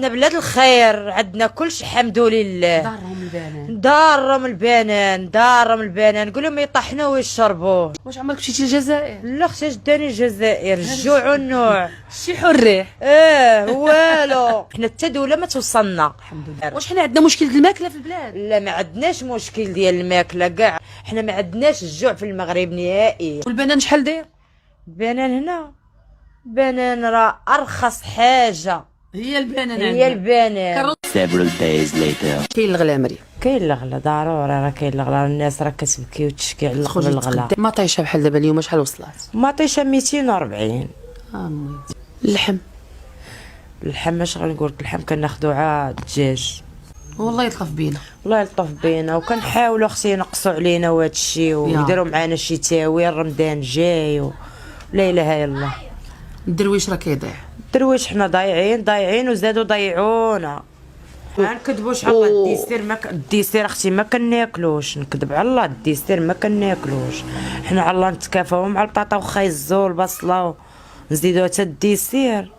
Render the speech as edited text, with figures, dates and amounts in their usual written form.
عندنا بلاد الخير، عندنا كلشي الحمد لله. دارهم البنان نقول لهم يطحنوه ويشربوه. واش عمرك مشيتي للجزائر؟ لا اختي جداني الجزائر، الجوع والنوع. شي حريه. والو حنا حتى دوله ما توصلنا الحمد لله. واش حنا عندنا مشكل الماكله في البلاد؟ لا ما عندناش مشكل ديال الماكله كاع، حنا ما عندناش الجوع في المغرب نهائي. والبنان شحال داير؟ البنان هنا، البنان راه ارخص حاجه هي البنان. هي البنان. Several days later. كاين الغلا مريم؟ كاين الغلا ضروري، راه كاين الغلا، الناس راه كتبكي وتشكي على الغلا. مطيشه بحال دابا اليوم شحال وصلت؟ مطيشه 240. اللحم اش غنقول لك، اللحم كناخذو عاد الدجاج. والله يطلف بينا. الله يلطف بينا، وكنحاولوا اختي ينقصوا علينا وهذا الشيء ويديروا معنا شي تاويل، رمضان جاي لا اله الا الله. الدرويش راه كيضيع. الدرويش حنا ضايعين وزادوا ضيعونا. ما نكذبوش على الله، الديسير اختي ما كناكلوش، نكذب على الله، الديسير ما كناكلوش. حنا على الله نتكافاو مع البطاطا وخا الزول البصله، نزيدوها حتى الديسير.